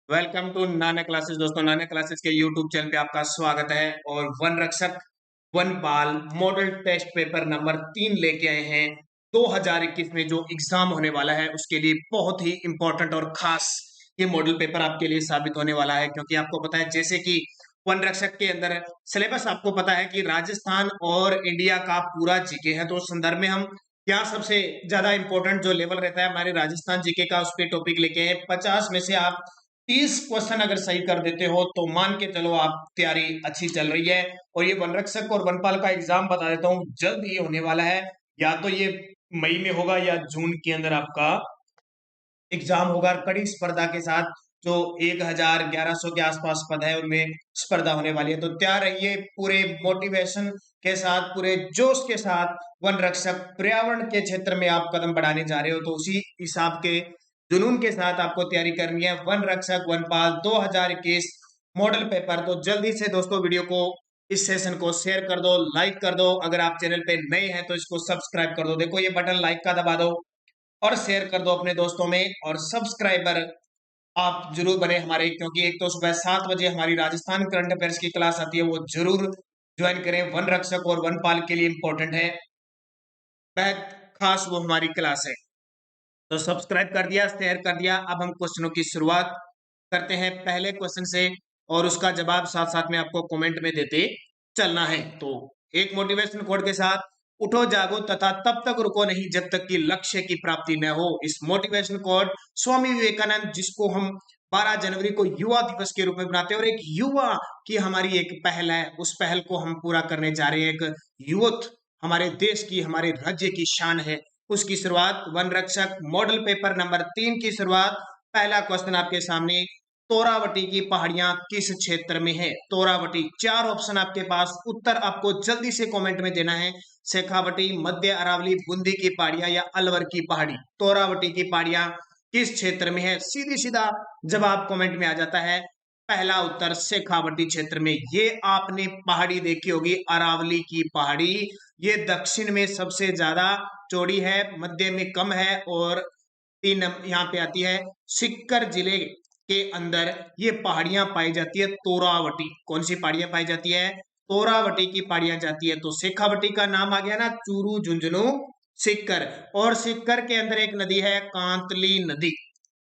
Welcome to Nana classes. दोस्तों, नाना classes के YouTube channel पे आपका स्वागत है। और वन रक्षक वन पाल मॉडल टेस्ट पेपर नंबर 3 लेके आए हैं। 2021 में जो एग्जाम होने वाला है उसके लिए बहुत ही इंपॉर्टेंट और खास ये मॉडल पेपर आपके लिए साबित होने वाला है, क्योंकि आपको पता है जैसे कि वन रक्षक के अंदर सिलेबस आपको पता है कि राजस्थान और इंडिया का पूरा जीके है। तो उस संदर्भ में हम क्या सबसे ज्यादा इंपॉर्टेंट जो लेवल रहता है हमारे राजस्थान जीके का, उस पर टॉपिक लेके हैं। 50 में से आप 30 क्वेश्चन अगर सही कर देते हो तो मान के चलो आप तैयारी अच्छी चल रही है। और ये वन रक्षक और वनपाल का एग्जाम बता देता हूँ, जल्द ही होने वाला है। या तो ये मई में होगा या जून के अंदर आपका एग्जाम होगा। कड़ी स्पर्धा के साथ जो 1000-1100 के आसपास पद है उनमें स्पर्धा होने वाली है। तो तैयार रहिए, पूरे मोटिवेशन के साथ, पूरे जोश के साथ। वन रक्षक पर्यावरण के क्षेत्र में आप कदम बढ़ाने जा रहे हो, तो उसी हिसाब के जुनून के साथ आपको तैयारी करनी है। वन रक्षक वनपाल 2021 मॉडल पेपर। तो जल्दी से दोस्तों वीडियो को, इस सेशन को शेयर कर दो, लाइक कर दो। अगर आप चैनल पे नए हैं तो इसको सब्सक्राइब कर दो। देखो ये बटन लाइक का दबा दो और शेयर कर दो अपने दोस्तों में। और सब्सक्राइबर आप जरूर बने हमारे, क्योंकि एक तो सुबह 7 बजे हमारी राजस्थान करंट अफेयर्स की क्लास आती है, वो जरूर ज्वाइन करें। वन रक्षक और वनपाल के लिए इंपॉर्टेंट है, बेहद खास वो हमारी क्लास है। तो सब्सक्राइब कर दिया, शेयर कर दिया। अब हम क्वेश्चनों की शुरुआत करते हैं पहले क्वेश्चन से, और उसका जवाब साथ साथ में आपको कमेंट में देते चलना है। तो एक मोटिवेशन कोड के साथ, उठो जागो तथा तब तक रुको नहीं जब तक कि लक्ष्य की प्राप्ति न हो। इस मोटिवेशन कोड स्वामी विवेकानंद, जिसको हम 12 जनवरी को युवा दिवस के रूप में बनाते हैं, और एक युवा की हमारी एक पहल है, उस पहल को हम पूरा करने जा रहे हैं। एक यूथ हमारे देश की, हमारे राज्य की शान है, उसकी शुरुआत वन रक्षक मॉडल पेपर नंबर 3 की शुरुआत। पहला क्वेश्चन आपके सामने, तोरावटी की पहाड़ियां किस क्षेत्र में है? तोरावटी, 4 ऑप्शन आपके पास, उत्तर आपको जल्दी से कमेंट में देना है। शेखावटी, मध्य अरावली, बूंदी की पहाड़ियां या अलवर की पहाड़ी। तोरावटी की पहाड़ियां किस क्षेत्र में है? सीधी सीधा जवाब कमेंट में आ जाता है। पहला उत्तर शेखावटी क्षेत्र में। ये आपने पहाड़ी देखी होगी, अरावली की पहाड़ी। ये दक्षिण में सबसे ज्यादा चौड़ी है, मध्य में कम है, और 3 यहाँ पे आती है। सिक्कर जिले के अंदर ये पहाड़ियां पाई जाती है, तोरावटी। कौन सी पहाड़ियां पाई जाती है? तोरावटी की पहाड़ियां जाती है। तो शेखावटी का नाम आ गया ना, चूरू झुंझुनू सिक्कर। और सिक्कर के अंदर एक नदी है, कांतली नदी।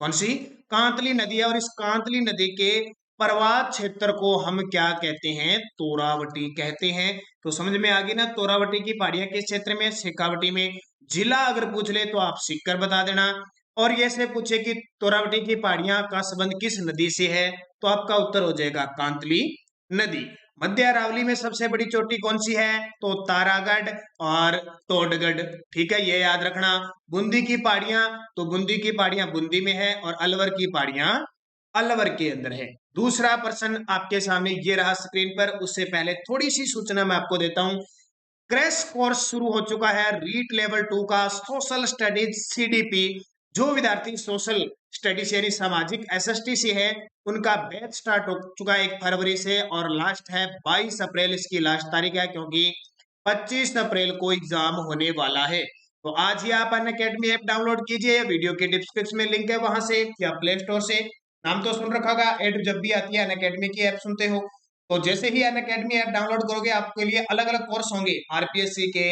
कौन सी? कांतली नदी है। और इस कांतली नदी के पर्वत क्षेत्र को हम क्या कहते हैं? तोरावटी कहते हैं। तो समझ में आ गई ना, तोरावटी की पहाड़ियां किस क्षेत्र में? शेखावटी में। जिला अगर पूछ ले तो आप सिक्कर बता देना। और ये से पूछे कि तोरावटी की पहाड़ियां का संबंध किस नदी से है, तो आपका उत्तर हो जाएगा कांतली नदी। मध्य अरावली में सबसे बड़ी चोटी कौन सी है? तो तारागढ़ और टोडगढ़। ठीक है, ये याद रखना। बूंदी की पहाड़ियां, तो बूंदी की पहाड़ियां बूंदी में है, और अलवर की पहाड़ियां अलवर के अंदर है। दूसरा प्रश्न आपके सामने ये रहा स्क्रीन पर। उससे पहले थोड़ी सी सूचना मैं आपको देता हूं। क्रैश कोर्स शुरू हो चुका है रीट लेवल 2 का, सोशल स्टडीज सीडीपी। जो विद्यार्थी सोशल स्टडीज यानी सामाजिक एसएसटी से है, उनका बैच स्टार्ट हो चुका है 1 फरवरी से, और लास्ट है 22 अप्रैल इसकी लास्ट तारीख है, क्योंकि 25 अप्रैल को एग्जाम होने वाला है। तो आज ही आप अनअकैडमी ऐप डाउनलोड कीजिए, वीडियो के डिस्क्रिप्शन में लिंक है वहां से, या प्ले स्टोर से। नाम तो सुन रखा होगा, ऐड जब भी आती है अनअकैडमी की ऐप सुनते हो। तो जैसे ही अनअकैडमी ऐप डाउनलोड करोगे, आपके लिए अलग अलग कोर्स होंगे, आरपीएससी के,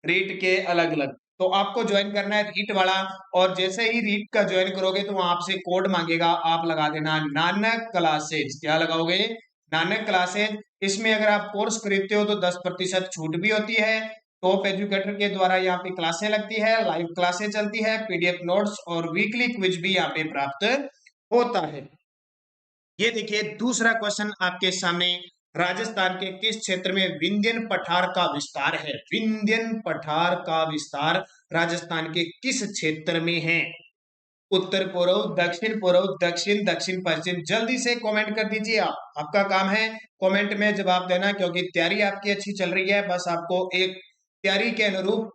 रीट के, अलग अलग। तो आपको ज्वाइन करना है रीट वाला। और जैसे ही रीट का ज्वाइन करोगे तो वहां आपसे कोड मांगेगा, आप लगा देना नानक क्लासेज। क्या लगाओगे? नानक क्लासेज। इसमें अगर आप कोर्स खरीदते हो तो 10% छूट भी होती है। टॉप एजुकेटर के द्वारा यहाँ पे क्लासें लगती है, लाइव क्लासें चलती है, पीडीएफ नोट्स और वीकली क्विज भी यहाँ पे प्राप्त होता है। ये देखिए दूसरा क्वेश्चन आपके सामने, राजस्थान के किस क्षेत्र में विंध्यन पठार का विस्तार है? विंध्यन पठार का विस्तार राजस्थान के किस क्षेत्र में है? उत्तर पूर्व, दक्षिण पूर्व, दक्षिण, दक्षिण पश्चिम। जल्दी से कमेंट कर दीजिए। आप, आपका काम है कमेंट में जवाब देना, क्योंकि तैयारी आपकी अच्छी चल रही है। बस आपको एक तैयारी के अनुरूप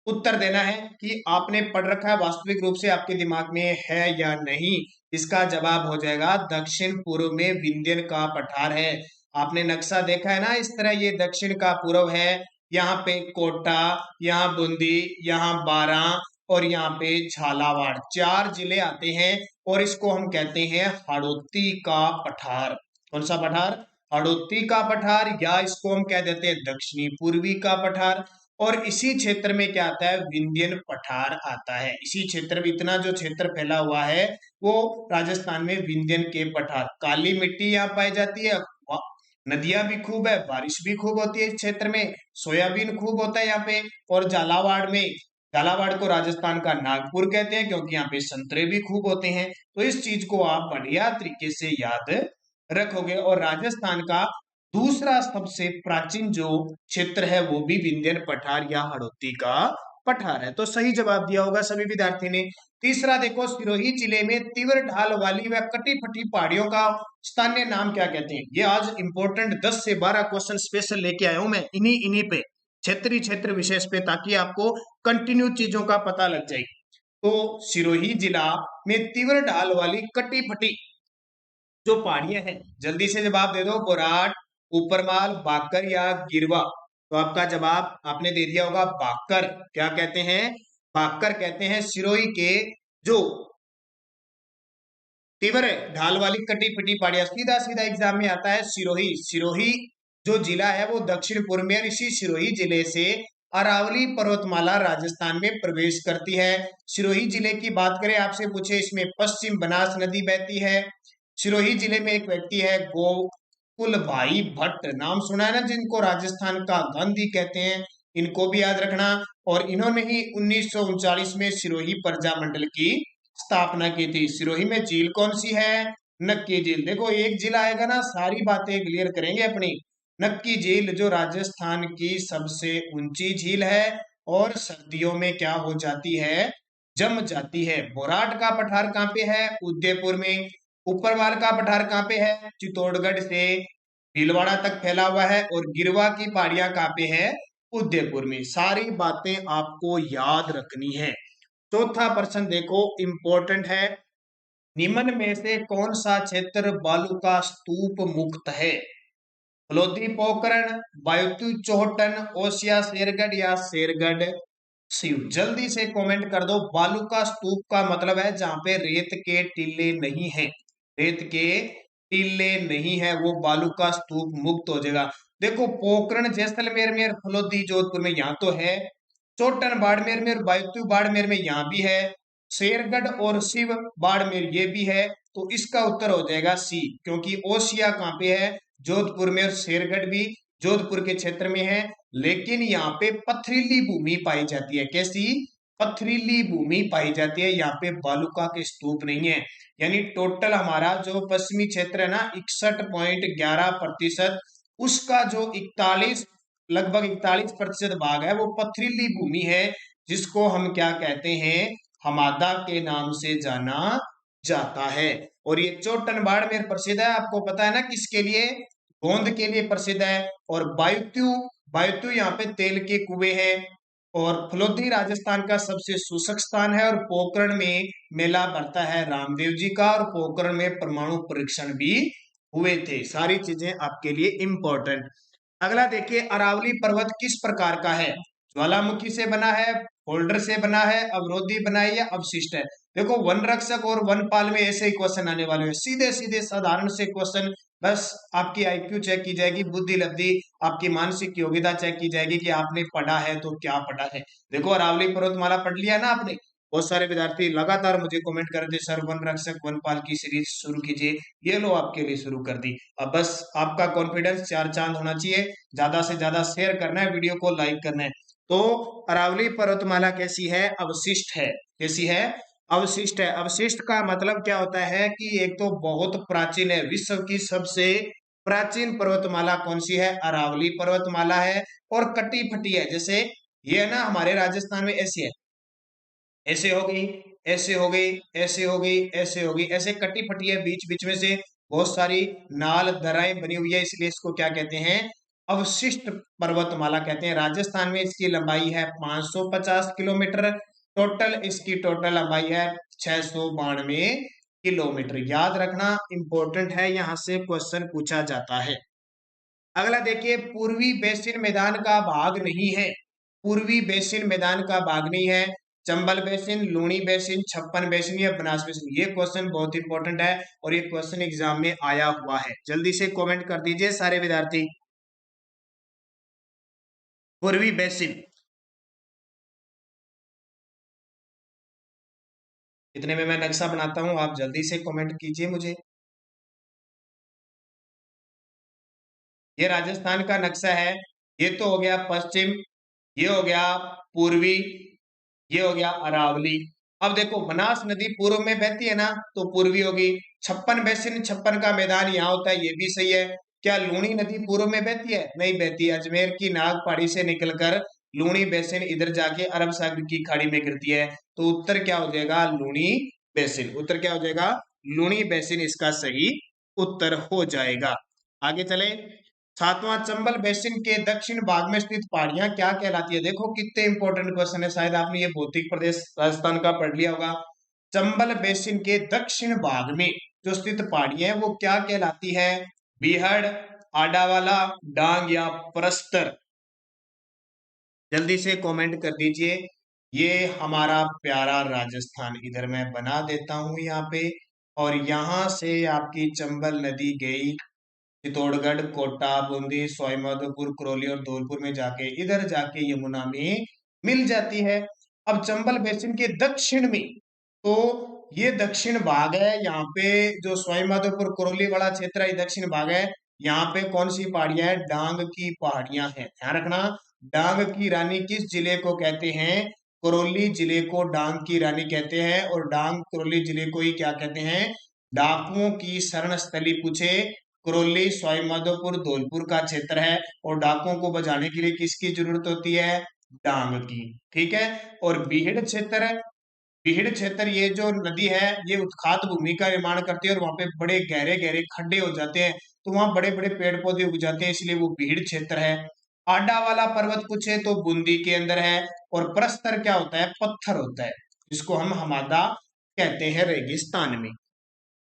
उत्तर देना है कि आपने पढ़ रखा है, वास्तविक रूप से आपके दिमाग में है या नहीं। इसका जवाब हो जाएगा दक्षिण पूर्व में विंध्यन का पठार है। आपने नक्शा देखा है ना, इस तरह ये दक्षिण का पूर्व है। यहाँ पे कोटा, यहाँ बूंदी, यहाँ बारां, और यहाँ पे झालावाड़, 4 जिले आते हैं और इसको हम कहते हैं हाड़ौती का पठार। कौन सा पठार? हाड़ौती का पठार, या इसको हम कह देते हैं दक्षिणी पूर्वी का पठार। और इसी क्षेत्र में क्या आता है? विंध्यन पठार आता है। इसी क्षेत्र में इतना जो क्षेत्र फैला हुआ है वो राजस्थान में विंध्यन के पठार। काली मिट्टी यहाँ पाई जाती है, नदियां भी खूब है, बारिश भी खूब होती है इस क्षेत्र में, सोयाबीन खूब होता है यहाँ पे। और झालावाड़ में, झालावाड़ को राजस्थान का नागपुर कहते हैं क्योंकि यहाँ पे संतरे भी खूब होते हैं। तो इस चीज को आप बढ़िया तरीके से याद रखोगे। और राजस्थान का दूसरा सबसे प्राचीन जो क्षेत्र है वो भी विंध्यन पठार या हाड़ौती का पठार है। तो सही जवाब दिया होगा सभी विद्यार्थी ने। तीसरा देखो, सिरोही जिले में तीव्र ढाल वाली व कटी फटी पहाड़ियों का स्थानीय नाम क्या कहते हैं? ये आज इंपॉर्टेंट 10 से 12 क्वेश्चन स्पेशल लेके आया हूं मैं इन्हीं पे, क्षेत्रीय क्षेत्र विशेष पे, ताकि आपको कंटिन्यू चीजों का पता लग जाए। तो सिरोही जिला में तीव्र ढाल वाली कटी फटी जो पहाड़ियां हैं, जल्दी से जवाब दे दो। बोराट, ऊपरमाल, बाकर या गिरवा? तो आपका जवाब आपने दे दिया होगा बाकर। क्या कहते हैं? बाकर कहते हैं सिरोही के जो तीव्र ढाल वाली कटी पिटी पहाड़ियां। सीधा सीधा एग्जाम में आता है सिरोही। सिरोही जो जिला है वो दक्षिण पूर्व में, इसी सिरोही जिले से अरावली पर्वतमाला राजस्थान में प्रवेश करती है। सिरोही जिले की बात करें, आपसे पूछे, इसमें पश्चिम बनास नदी बहती है। सिरोही जिले में एक व्यक्ति है गोकुल भाई भट्ट, नाम सुना है ना, जिनको राजस्थान का गांधी कहते हैं, इनको भी याद रखना। और इन्होंने ही 1939 में सिरोही प्रजामंडल की स्थापना की थी। सिरोही में झील कौन सी है? नक्की झील। देखो एक जिला आएगा ना, सारी बातें क्लियर करेंगे अपनी। नक्की झील जो राजस्थान की सबसे ऊंची झील है और सर्दियों में क्या हो जाती है? जम जाती है। बोराट का पठार कहाँ पे है? उदयपुर में। ऊपरवाल का पठार कहाँ पे है? चित्तौड़गढ़ से भीलवाड़ा तक फैला हुआ है। और गिरवा की पहाड़ियां कहाँ पे है? उदयपुर में। सारी बातें आपको याद रखनी है। चौथा प्रश्न देखो, इंपॉर्टेंट है। निम्न में से कौन सा क्षेत्र बालू का स्तूप मुक्त है? फलोदी पोखरण, बायुतु चोहटन, ओसिया शेरगढ़ या शेरगढ़ शिव? जल्दी से कमेंट कर दो। बालू का स्तूप का मतलब है जहां पे रेत के टीले नहीं है, रेत के टीले नहीं है, वो बालू का स्तूप मुक्त हो जाएगा। देखो पोखरण जैसलमेर में, फलोदी जोधपुर में, यहाँ तो है। चोटन बाड़मेर में और बायतू बाड़मेर में यहाँ भी है। शेरगढ़ और शिव बाड़मेर ये भी है। तो इसका उत्तर हो जाएगा सी, क्योंकि ओसिया कहाँ पे है? जोधपुर में। और शेरगढ़ भी जोधपुर के क्षेत्र में है। लेकिन यहाँ पे पथरीली भूमि पाई जाती है। कैसी? पथरीली भूमि पाई जाती है, यहाँ पे बालुका के स्तूप नहीं है। यानी टोटल हमारा जो पश्चिमी क्षेत्र है ना, 61.11%, उसका जो 41, लगभग 41% भाग है वो पथरीली भूमि है, जिसको हम क्या कहते हैं? हमादा के नाम से जाना जाता है। और ये चोटन बाड़मेर प्रसिद्ध है, आपको पता है ना, किसके लिए? गोंद के लिए प्रसिद्ध है। और बायुतु, बायुतु यहाँ पे तेल के कुएं हैं। और फलोदी राजस्थान का सबसे शुष्क स्थान है। और पोखरण में मेला भरता है रामदेव जी का, और पोखरण में परमाणु परीक्षण भी हुए थे। सारी चीजें आपके लिए इंपॉर्टेंट। अगला देखिए, अरावली पर्वत किस प्रकार का है? ज्वालामुखी से बना है, फोल्डर से बना है, अवरोधी बना है या अवशिष्ट है? देखो वन रक्षक और वनपाल में ऐसे ही क्वेश्चन आने वाले हैं, सीधे सीधे साधारण से क्वेश्चन। बस आपकी आईक्यू चेक की जाएगी, बुद्धि लब्धि, आपकी मानसिक योग्यता चेक की जाएगी कि आपने पढ़ा है तो क्या पढ़ा है। देखो अरावली पर्वतमाला पढ़ लिया ना आपने? बहुत सारे विद्यार्थी लगातार मुझे कमेंट कर दे, सर वन रक्षक वनपाल की सीरीज शुरू कीजिए। ये लो आपके लिए शुरू कर दी। अब बस आपका कॉन्फिडेंस 4 चांद होना चाहिए, ज्यादा से ज्यादा शेयर करना है, वीडियो को लाइक करना है। तो अरावली पर्वतमाला कैसी है? अवशिष्ट है। कैसी है? अवशिष्ट है। अवशिष्ट का मतलब क्या होता है कि एक तो बहुत प्राचीन है, विश्व की सबसे प्राचीन पर्वतमाला कौन सी है? अरावली पर्वतमाला है। और कटी फटी है, जैसे ये है ना हमारे राजस्थान में, ऐसी है, ऐसे हो गई, ऐसे हो गई, ऐसे हो गई, ऐसे हो गई, ऐसे कटी फटी है, बीच बीच में से बहुत सारी नाल दराएं बनी हुई है, इसलिए इसको क्या कहते हैं? अवशिष्ट पर्वतमाला कहते हैं। राजस्थान में इसकी लंबाई है 550 किलोमीटर। टोटल इसकी टोटल लंबाई है 692 किलोमीटर। याद रखना, इंपॉर्टेंट है, यहां से क्वेश्चन पूछा जाता है। अगला देखिए, पूर्वी बेसिन मैदान का भाग नहीं है। पूर्वी बेसिन मैदान का भाग नहीं है। चंबल बेसिन, लूणी बेसिन, छप्पन बेसिन या बनास बेसिन? ये क्वेश्चन बहुत इंपॉर्टेंट है और ये क्वेश्चन एग्जाम में आया हुआ है। जल्दी से कमेंट कर दीजिए सारे विद्यार्थी। पूर्वी बेसिन। इतने में मैं नक्शा बनाता हूं, आप जल्दी से कमेंट कीजिए मुझे। ये राजस्थान का नक्शा है। ये तो हो गया पश्चिम, ये हो गया पूर्वी, ये हो गया अरावली। अब देखो बनास नदी पूर्व में बहती है ना, तो पूर्वी होगी। छप्पन बेसिन, छप्पन का मैदान यहाँ होता है, ये भी सही है। क्या लूणी नदी पूर्व में बहती है? नहीं बहती। अजमेर की नाग पहाड़ी से निकलकर लूणी बेसिन इधर जाके अरब सागर की खाड़ी में गिरती है। तो उत्तर क्या हो जाएगा? लूणी बेसिन। उत्तर क्या हो जाएगा? लूणी बेसिन इसका सही उत्तर हो जाएगा। आगे चले। सातवां, चंबल बेसिन के दक्षिण भाग में स्थित पहाड़ियां क्या कहलाती है? देखो कितने इंपॉर्टेंट क्वेश्चन है, शायद आपने ये भौतिक प्रदेश राजस्थान का पढ़ लिया होगा। चंबल बेसिन के दक्षिण भाग में जो स्थित पहाड़ियां हैं वो क्या कहलाती है? बीहड़, आडावाला, डांग या प्रस्तर? जल्दी से कमेंट कर दीजिए। ये हमारा प्यारा राजस्थान इधर मैं बना देता हूं यहाँ पे, और यहां से आपकी चंबल नदी गई चित्तौड़गढ़, कोटा, बूंदी, सवाईमाधोपुर, करौली और धौलपुर में जाके इधर जाके यमुना में मिल जाती है। अब चंबल बेसिन के दक्षिण में, तो ये दक्षिण भाग है। यहाँ पे जो सवाईमाधोपुर करौली वाला क्षेत्र है, दक्षिण भाग है। यहाँ पे कौन सी पहाड़ियां हैं? डांग की पहाड़ियां हैं। ध्यान रखना, डांग की रानी किस जिले को कहते हैं? करौली जिले को डांग की रानी कहते हैं। और डांग करौली जिले को ही क्या कहते हैं? डाकुओं की शरण स्थली पूछे, करौली, सवाईमाधोपुर, धौलपुर का क्षेत्र है। और डाकुओं को बचाने के लिए किसकी जरूरत होती है? डांग की। ठीक है। और बीहड़ क्षेत्र, बीहड़ क्षेत्र ये जो नदी है ये उत्खात भूमि का निर्माण करती है और वहां पे बड़े गहरे गहरे खड्डे हो जाते हैं, तो वहां बड़े बड़े पेड़ पौधे उग जाते हैं, इसलिए वो बीहड़ क्षेत्र है। आडा वाला पर्वत पूछे तो बूंदी के अंदर है। और प्रस्तर क्या होता है? पत्थर होता है, जिसको हम हमादा कहते हैं रेगिस्तान में।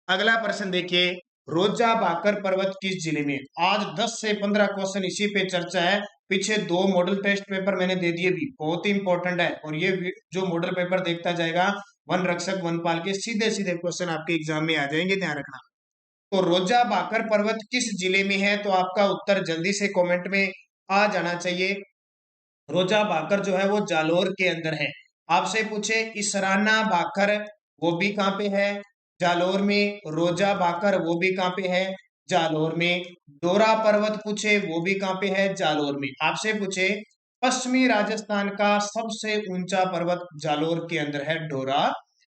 अगला प्रश्न देखिए, रोजा भाकर पर्वत किस जिले में? आज 10 से 15 क्वेश्चन इसी पे चर्चा है। पीछे 2 मॉडल टेस्ट पेपर मैंने दे दिए भी, बहुत ही इंपॉर्टेंट है। और ये जो मॉडल पेपर देखता जाएगा वन रक्षक वनपाल के सीधे सीधे क्वेश्चन आपके एग्जाम में आ जाएंगे, ध्यान रखना। तो रोजा भाकर पर्वत किस जिले में है? तो आपका उत्तर जल्दी से कमेंट में आ जाना चाहिए। रोजा भाकर जो है वो जालोर के अंदर है। आपसे पूछे इसराना भाकर, वो भी कहाँ पे है? जालोर में। रोजा भाकर वो भी कहाँ पे है? जालोर में। डोरा पर्वत पूछे वो भी कहाँ पे है? जालोर में। आपसे पूछे पश्चिमी राजस्थान का सबसे ऊंचा पर्वत, जालोर के अंदर है डोरा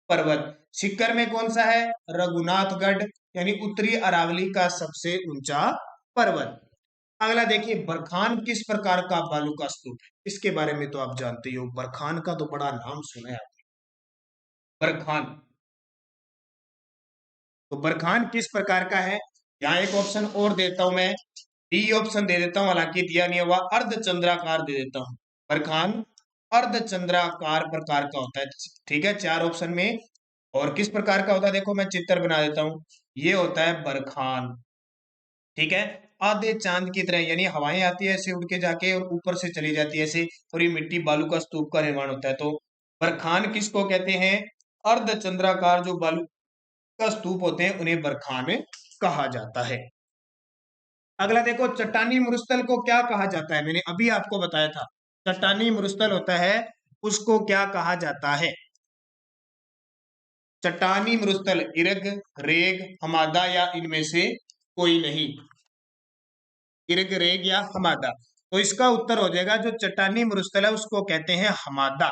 पर्वत। सीकर में कौन सा है? रघुनाथगढ़, यानी उत्तरी अरावली का सबसे ऊंचा पर्वत। अगला देखिए, बरखान किस प्रकार का बालू का स्तूप है? इसके बारे में तो आप जानते ही हो, बरखान का तो बड़ा नाम सुना है आपने। बरखान, तो बरखान किस प्रकार का है? यहाँ एक ऑप्शन और देता हूं मैं, डी ऑप्शन दे देता हूं, हालांकि दिया नहीं हुआ, अर्धचंद्राकार दे देता हूं। बरखान अर्धचंद्राकार प्रकार का होता है। ठीक है, 4 ऑप्शन में। और किस प्रकार का होता है? देखो मैं चित्र बना देता हूं। ये होता है बरखान। ठीक है, आधे चांद की तरह, यानी हवाएं आती है ऐसे उड़ के जाके और ऊपर से चली जाती है ऐसे, और ये मिट्टी बालू का स्तूप का निर्माण होता है। तो बरखान किसको कहते हैं? अर्धचंद्राकार जो बालू का स्तूप होते हैं उन्हें बरखान कहा जाता है। अगला देखो, चट्टानी मरुस्थल को क्या कहा जाता है? मैंने अभी आपको बताया था, चट्टानी मरुस्थल होता है उसको क्या कहा जाता है? चट्टानी मरुस्थल, इरग, रेग, हमादा या इनमें से कोई नहीं? इर्ग, रेग या हमादा? तो इसका उत्तर हो जाएगा जो चट्टानी मरुस्थल है उसको कहते हैं हमादा।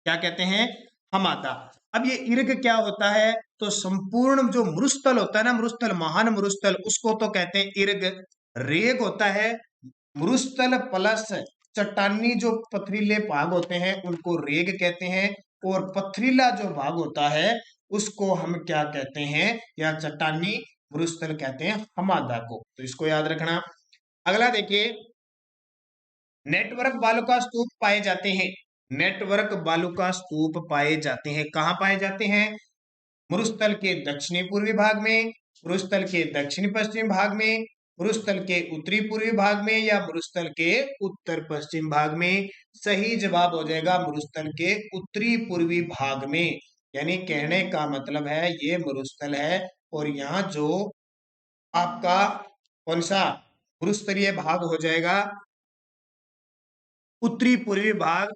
क्या कहते हैं? हमादा। अब ये इर्ग क्या होता है? तो संपूर्ण जो मरुस्थल होता है ना, मरुस्थल, महान मरुस्थल, उसको तो कहते हैं इर्ग। रेग होता है मरुस्थल प्लस चट्टानी जो पथरीले भाग होते हैं उनको रेग कहते हैं। और पथरीला जो भाग होता है उसको हम क्या कहते हैं? या चट्टानी मरुस्थल कहते हैं हमादा को। तो इसको याद रखना। अगला देखिए, नेटवर्क बालू का स्तूप पाए जाते हैं। नेटवर्क बालू का स्तूप पाए जाते हैं, कहाँ पाए जाते हैं? मरुस्थल के दक्षिणी पूर्वी भाग में, मरुस्थल के दक्षिणी पश्चिमी भाग में, मरुस्थल के उत्तरी पूर्वी भाग में या मरुस्थल के उत्तर पश्चिम भाग में? सही जवाब हो जाएगा मरुस्थल के उत्तरी पूर्वी भाग में। यानी कहने का मतलब है ये मरुस्थल है और यहाँ जो आपका कौन सा भूस्तरीय भाग हो जाएगा उत्तरी पूर्वी भाग।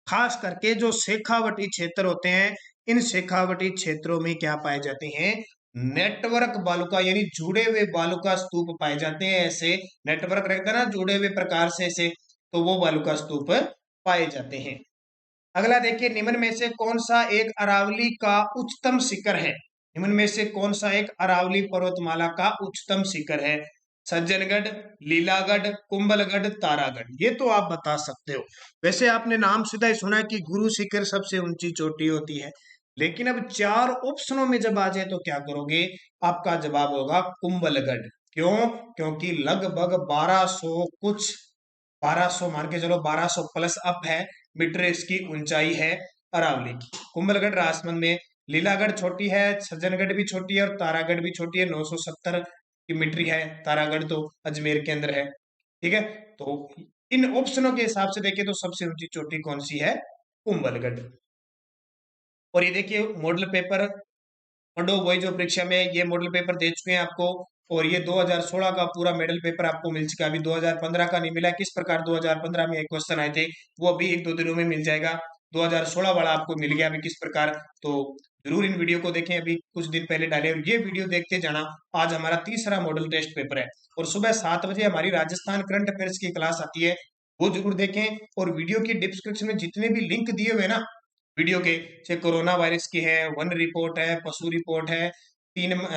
खास करके जो शेखावटी क्षेत्र होते हैं, इन शेखावटी क्षेत्रों में क्या पाए जाते हैं? नेटवर्क बालुका यानी जुड़े हुए बालुका स्तूप पाए जाते हैं। ऐसे नेटवर्क रहता है ना जुड़े हुए प्रकार से ऐसे, तो वो बालुका स्तूप पाए जाते हैं। अगला देखिए, निम्न में से कौन सा एक अरावली का उच्चतम शिखर है? निम्न में से कौन सा एक अरावली पर्वतमाला का उच्चतम शिखर है? सज्जनगढ़, लीलागढ़, कुंभलगढ़, तारागढ़? ये तो आप बता सकते हो। वैसे आपने नाम सीधा ही सुना है कि गुरु शिखर सबसे ऊंची चोटी होती है, लेकिन अब चार ऑप्शनों में जब आ जाए तो क्या करोगे? आपका जवाब होगा कुंभलगढ़। क्यों? क्योंकि लगभग 1200 कुछ 1200 मान के चलो 1200 प्लस अप है मीटर इसकी ऊंचाई है अरावली की। कुंभलगढ़ राजसमंद में, लीलागढ़ छोटी है, सज्जनगढ़ भी छोटी है और तारागढ़ भी छोटी है, 970 की मीटर है। तारागढ़ तो अजमेर के अंदर है। ठीक है, तो इन ऑप्शनों के हिसाब से देखें तो सबसे ऊंची चोटी कौन सी है? कुंभलगढ़। और ये देखिए मॉडल पेपर पढ़ो, वही जो परीक्षा में ये मॉडल पेपर दे चुके हैं आपको, और ये 2016 का पूरा मॉडल पेपर आपको मिल चुका है। अभी 2015 का नहीं मिला। किस प्रकार 2015 में एक क्वेश्चन आए थे, वो अभी एक दो दिनों में मिल जाएगा। 2016 वाला आपको मिल गया अभी किस प्रकार। तो जरूर इन वीडियो को देखें, अभी कुछ दिन पहले डाले, और ये वीडियो देखते जाना। आज हमारा तीसरा मॉडल टेस्ट पेपर है और सुबह 7 बजे हमारी राजस्थान करंट अफेयर्स की क्लास आती है, वो जरूर देखें। और वीडियो की डिस्क्रिप्शन में जितने भी लिंक दिए हुए ना वीडियो के, चाहे कोरोना वायरस की है, वन रिपोर्ट है, पशु रिपोर्ट है,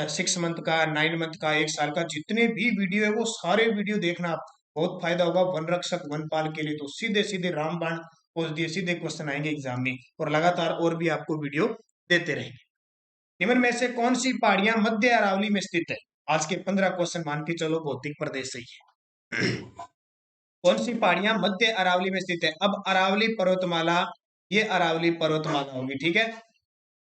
6 मंथ का, 9 मंथ का, 1 साल का, जितने भी वीडियो है वो सारे वीडियो देखना। आप बहुत फायदा होगा वन रक्षक वनपाल के लिए। तो सीधे सीधे रामबाण पोस्ट दिए, सीधे क्वेश्चन आएंगे एग्जाम में, और लगातार और भी आपको वीडियो देते रहेंगे। निम्न में से कौन सी पहाड़ियां मध्य अरावली में स्थित है? आज के 15 क्वेश्चन मान के चलो भौतिक प्रदेश से ही है। कौन सी पहाड़ियां मध्य अरावली में स्थित है? अब अरावली पर्वतमाला, ये अरावली पर्वतमाला होगी। ठीक है,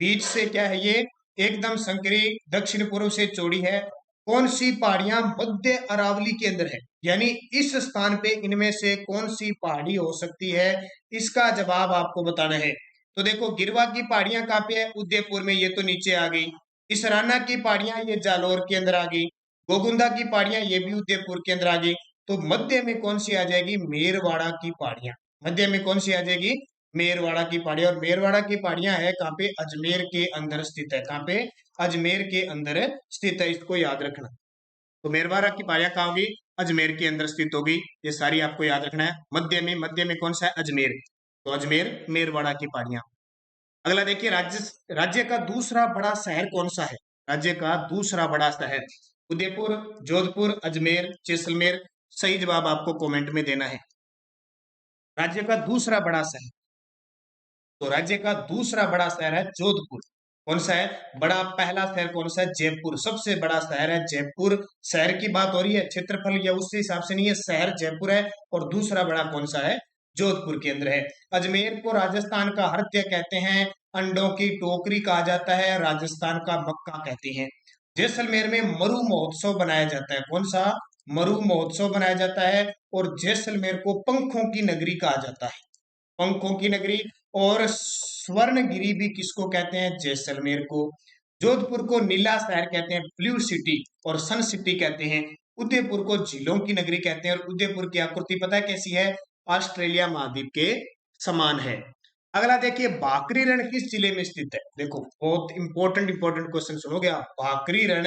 बीच से क्या है ये? एकदम संकरी, दक्षिण पूर्व से चौड़ी है। कौन सी पहाड़ियां मध्य अरावली के अंदर है? यानी इस स्थान पे इनमें से कौन सी पहाड़ी हो सकती है? इसका जवाब आपको बताना है। तो देखो, गिरवा की पहाड़ियां कहाँ पे है? उदयपुर में, ये तो नीचे आ गई। इसराना की पहाड़ियां ये जालोर के अंदर आ गई। गोगुंदा की पहाड़ियां ये भी उदयपुर के अंदर आ गई। तो मध्य में कौन सी आ जाएगी? मेरवाड़ा की पहाड़ियां। मध्य में कौन सी आ जाएगी? मेरवाड़ा की पहाड़ी। और मेरवाड़ा की पहाड़ियां है कहाँ पे? अजमेर के अंदर स्थित है। कहाँ पे? अजमेर के अंदर स्थित है, इसको याद रखना। तो मेरवाड़ा की पहाड़ियां कहाँ होगी? अजमेर के अंदर स्थित होगी। ये सारी आपको याद रखना है। मध्य में कौन सा है? अजमेर। तो अजमेर मेरवाड़ा की पहाड़ियां। अगला देखिए, राज्य का दूसरा बड़ा शहर कौन सा है? राज्य का दूसरा बड़ा शहर उदयपुर, जोधपुर, अजमेर, जैसलमेर? सही जवाब आपको कमेंट में देना है। राज्य का दूसरा बड़ा शहर, तो राज्य का दूसरा बड़ा शहर है जोधपुर। कौन सा है बड़ा? पहला शहर कौन सा है? जयपुर। सबसे बड़ा शहर है जयपुर। शहर की बात हो रही है, क्षेत्रफल या उसके हिसाब से नहीं है, शहर जयपुर है। और दूसरा बड़ा कौन सा है? जोधपुर के अंदर है। अजमेर को राजस्थान का हृदय कहते हैं, अंडों की टोकरी कहा जाता है, राजस्थान का मक्का कहते हैं। जैसलमेर में मरु महोत्सव बनाया जाता है। कौन सा? मरु महोत्सव बनाया जाता है। और जैसलमेर को पंखों की नगरी कहा जाता है, पंखों की नगरी। और स्वर्णगिरी भी किसको कहते हैं? जैसलमेर को। जोधपुर को नीला शहर कहते हैं, ब्लू सिटी और सन सिटी कहते हैं। उदयपुर को झीलों की नगरी कहते हैं। और उदयपुर की आकृति पता है कैसी है? ऑस्ट्रेलिया महाद्वीप के समान है। अगला देखिए, भाकरी रण किस जिले में स्थित है? देखो, बहुत इंपॉर्टेंट क्वेश्चन सुनोगे आप। भाकरी रण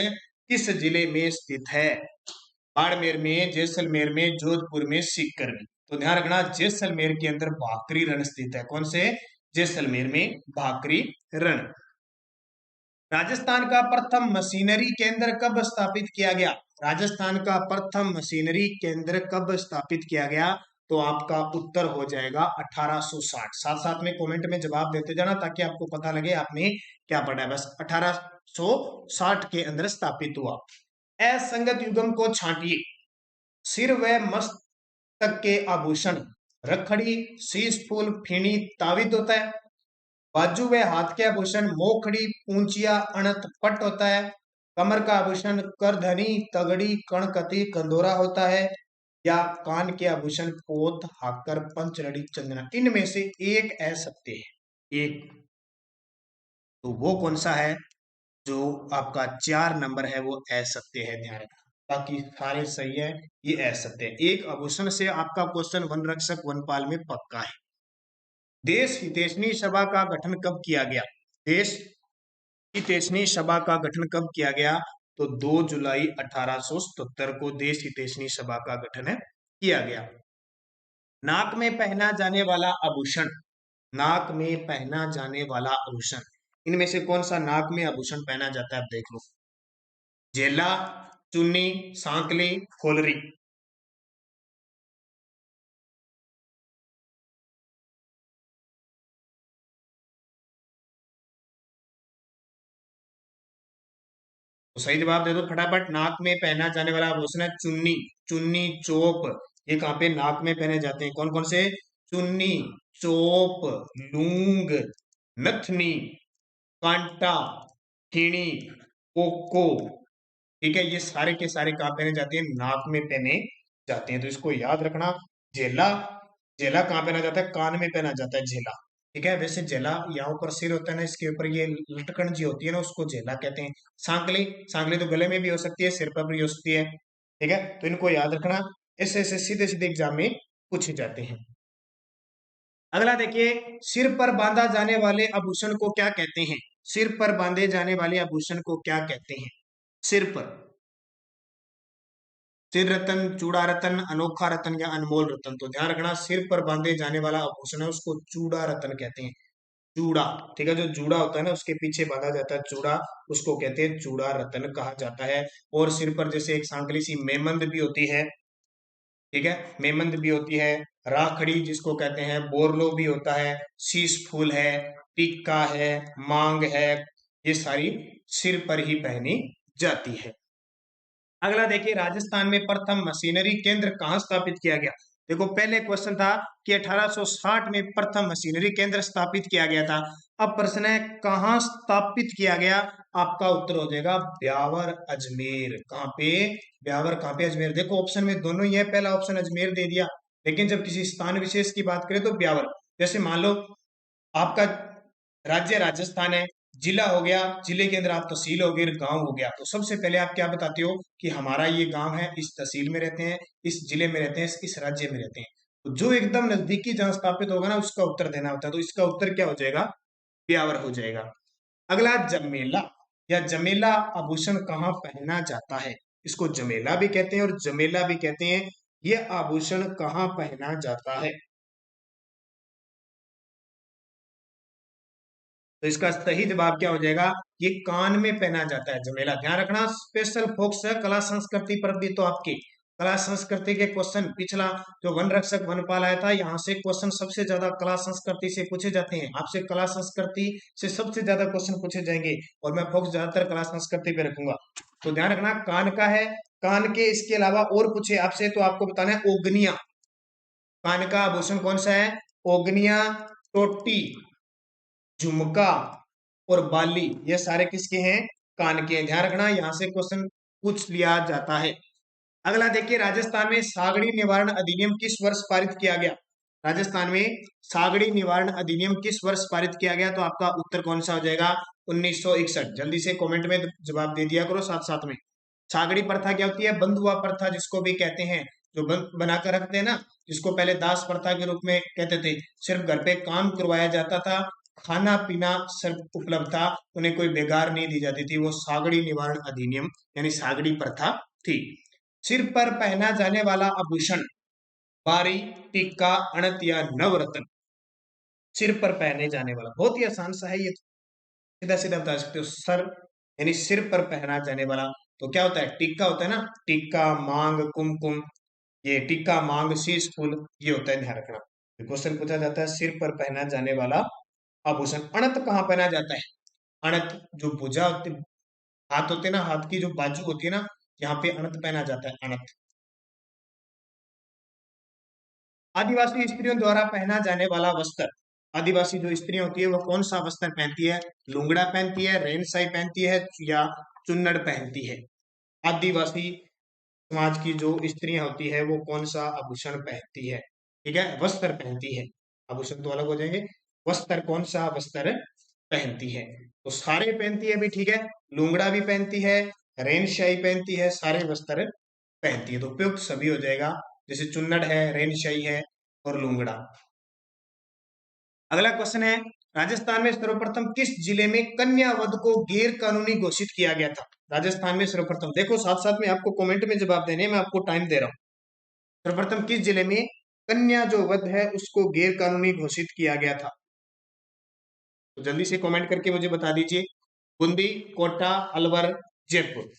किस जिले में स्थित है? बाड़मेर में, जैसलमेर में, जोधपुर में, सीकर में? तो ध्यान रखना, जैसलमेर के अंदर भाकरी रण स्थित है। कौन से? जैसलमेर में भाकरी रण। राजस्थान का प्रथम मशीनरी केंद्र कब स्थापित किया गया? राजस्थान का प्रथम मशीनरी केंद्र कब स्थापित किया गया? तो आपका उत्तर हो जाएगा 1860। साथ साथ में कमेंट में जवाब देते जाना ताकि आपको पता लगे आपने क्या पढ़ा है। बस 1860 के अंदर स्थापित हुआ। असंगत युग्म को छांटिए। सिर व मस्तक के आभूषण रखड़ी, शीश फूल, फीणी, ताविद होता है। बाजू व हाथ के आभूषण मोखड़ी, पूंचिया, अणत, पट होता है। कमर का आभूषण करधनी, तगड़ी, कणकती, कंदोरा होता है, या कान के आभूषण पोत, हाकर, पंचलड़ी, चंदना। इनमें से एक असत्य है, एक। तो वो कौन सा है? जो आपका 4 नंबर है वो असत्य है, ध्यान रखना। बाकी सारे सही है, ये असत्य है। एक आभूषण से आपका क्वेश्चन वन रक्षक वनपाल में पक्का है। देश हितैषणी सभा का गठन कब किया गया? देश हितैषणी सभा का गठन कब किया गया? तो 2 जुलाई 1877 को देश हितैषणी सभा का गठन किया गया। नाक में पहना जाने वाला आभूषण, नाक में पहना जाने वाला आभूषण, इनमें से कौन सा नाक में आभूषण पहना जाता है? आप देख लो, जेला, चुन्नी, सांकली, खोलरी। तो सही जवाब दे दो फटाफट। नाक में पहना जाने वाला आभूषण है चुन्नी, चुन्नी, चोप। ये कहाँ पे नाक में पहने जाते हैं? कौन कौन से? चुन्नी, चोप, लूंग, नथनी, कांटा, खीणी, कोको। ठीक है, ये सारे के सारे कहाँ पहने जाते हैं? नाक में पहने जाते हैं। तो इसको याद रखना। जेला, जेला कहाँ पहना जाता है? कान में पहना जाता है जेला। ठीक है, वैसे जेला यहाँ ऊपर सिर होता है ना, इसके ऊपर ये लटकन जी होती है ना, उसको जेला कहते हैं। सांकली, सांकली तो गले में भी हो सकती है, सिर पर भी हो सकती है। ठीक है, तो इनको याद रखना, ऐसे सीधे सीधे एग्जाम में पूछे जाते हैं। अगला देखिए, सिर पर बांधा जाने वाले आभूषण को क्या कहते हैं? सिर पर बांधे जाने वाले आभूषण को क्या कहते हैं? सिर पर, सिर रतन, चूड़ा रतन, अनोखा रतन या अनमोल रतन। तो ध्यान रखना, सिर पर बांधे जाने वाला आभूषण है उसको चूड़ा रतन कहते हैं। चूड़ा, ठीक है, जो जूड़ा होता है ना उसके पीछे बांधा जाता है चूड़ा, उसको कहते हैं चूड़ा रतन कहा जाता है। और सिर पर जैसे एक सांकली सी मेमंद भी होती है, ठीक है, मेमंद भी होती है, राखड़ी जिसको कहते हैं, बोरलो भी होता है, शीश फूल है, टिक्का है, मांग है, ये सारी सिर पर ही पहनी जाती है। अगला देखिए, राजस्थान में प्रथम मशीनरी केंद्र कहाँ स्थापित किया गया? देखो, पहले क्वेश्चन था कि 1860 में प्रथम मशीनरी केंद्र स्थापित किया गया था। अब प्रश्न है कहाँ स्थापित किया गया? आपका उत्तर हो जाएगा ब्यावर, अजमेर। कहाँ पे? ब्यावर कहाँ पे? अजमेर। देखो, ऑप्शन में दोनों ही है, पहला ऑप्शन अजमेर दे दिया, लेकिन जब किसी स्थान विशेष की बात करें तो ब्यावर। जैसे मान लो आपका राज्य राजस्थान है, जिला हो गया, जिले के अंदर आप तहसील हो गई, गांव हो गया, तो सबसे पहले आप क्या बताते हो कि हमारा ये गांव है, इस तहसील में रहते हैं, इस जिले में रहते हैं, इस राज्य में रहते हैं। तो जो एकदम नजदीकी जहां स्थापित होगा ना उसका उत्तर देना होता है, तो इसका उत्तर क्या हो जाएगा? ब्यावर हो जाएगा। अगला, जमेला या जमेला आभूषण कहाँ पहना जाता है? इसको जमेला भी कहते हैं और जमेला भी कहते हैं। ये आभूषण कहाँ पहना जाता है? तो इसका सही जवाब क्या हो जाएगा? ये कान में पहना जाता है जमेला। ध्यान रखना, स्पेशल फोकस है कला संस्कृति पर भी। तो आपके कला संस्कृति के क्वेश्चन, पिछला जो वन रक्षक वनपाल आया था, यहाँ से क्वेश्चन सबसे ज्यादा कला संस्कृति से पूछे जाते हैं। आपसे कला संस्कृति से सबसे ज्यादा क्वेश्चन पूछे जाएंगे और मैं फोकस ज्यादातर कला संस्कृति पे रखूंगा। तो ध्यान रखना, कान का है। कान के इसके अलावा और पूछे आपसे तो आपको बताना है ओगनिया। कान का आभूषण कौन सा है? ओगनिया, टोटी, झुमका और बाली, ये सारे किसके हैं? कान के हैं। ध्यान रखना, यहां से क्वेश्चन पूछ लिया जाता है। अगला देखिए, राजस्थान में सागड़ी निवारण अधिनियम किस वर्ष पारित किया गया? राजस्थान में सागड़ी निवारण अधिनियम किस वर्ष पारित किया गया? तो आपका उत्तर कौन सा हो जाएगा? 1961। जल्दी से कमेंट में जवाब दे दिया करो साथ साथ में। सागड़ी प्रथा क्या होती है? बंधुआ प्रथा जिसको भी कहते हैं, जो बनाकर रखते हैं ना, जिसको पहले दास प्रथा के रूप में कहते थे। सिर्फ घर पे काम करवाया जाता था, खाना पीना सिर्फ उपलब्ध था, उन्हें कोई बेगार नहीं दी जाती थी। वो सागड़ी निवारण अधिनियम यानी सागड़ी प्रथा थी। सिर पर पहना जाने वाला आभूषण, बारी, टिक्का, अणत या नवरत्न। सिर पर पहने जाने वाला बहुत ही आसान सा है ये, सीधा सीधा बता सकते हो। सर यानी सिर पर पहना जाने वाला तो क्या होता है? टिक्का होता है ना, टिक्का, मांग, कुमकुम। ये टिक्का, मांग, शीश फूल, ये होता है, ध्यान रखना। क्वेश्चन पूछा जाता है सिर पर पहना जाने वाला आभूषण। अणत कहाँ पहना जाता है? अणत जो भुजा होती, हाथ होते हैं ना, हाथ की जो बाजू होती है ना, यहाँ पे अणत पहना जाता है, अणत। आदिवासी स्त्रियों द्वारा पहना जाने वाला वस्त्र, आदिवासी जो स्त्रियां होती है वो कौन सा वस्त्र पहनती है? लुंगड़ा पहनती है, रेनसाई पहनती है, या चुन्नड़ पहनती है। आदिवासी समाज की जो स्त्रियां होती है वो कौन सा आभूषण पहनती है? ठीक है, वस्त्र पहनती है। आभूषण तो अलग हो जाएंगे। वस्त्र, कौन सा वस्त्र पहनती है? तो सारे पहनती है भी, ठीक है। लुंगड़ा भी पहनती है, रेनशाही पहनती है, सारे वस्त्र पहनती है। तो उपयुक्त सभी हो जाएगा, जैसे चुन्नड़ है, रेनशाही है और लुंगड़ा। अगला क्वेश्चन है, राजस्थान में सर्वप्रथम किस जिले में कन्या वध को गैर कानूनी घोषित किया गया था? राजस्थान में सर्वप्रथम, देखो साथ साथ में आपको कमेंट में जवाब देने, मैं आपको टाइम दे रहा हूं। सर्वप्रथम किस जिले में कन्या जो वध है उसको गैर कानूनी घोषित किया गया था? तो जल्दी से कमेंट करके मुझे बता दीजिए। बूंदी, कोटा, अलवर, जयपुर।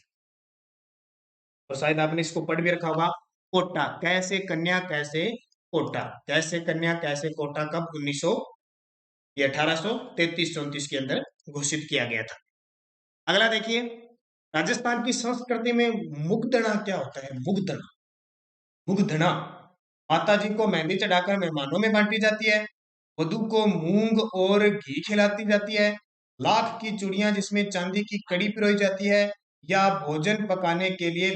और शायद आपने इसको पढ़ भी रखा होगा, कोटा कैसे कन्या कैसे कोटा, कैसे कन्या कैसे कोटा कब 1900 ये 1833-34 के अंदर घोषित किया गया था। अगला देखिए, राजस्थान की संस्कृति में मुग्धना क्या होता है? मुग्धना, मुग्धना माता जी को मेहंदी चढ़ाकर मेहमानों में बांटी जाती है। वधु को मूंग और घी खिलाती जाती है। लाख की चूड़ियां जिसमें चांदी की कड़ी पिरोई जाती है, या भोजन पकाने के लिए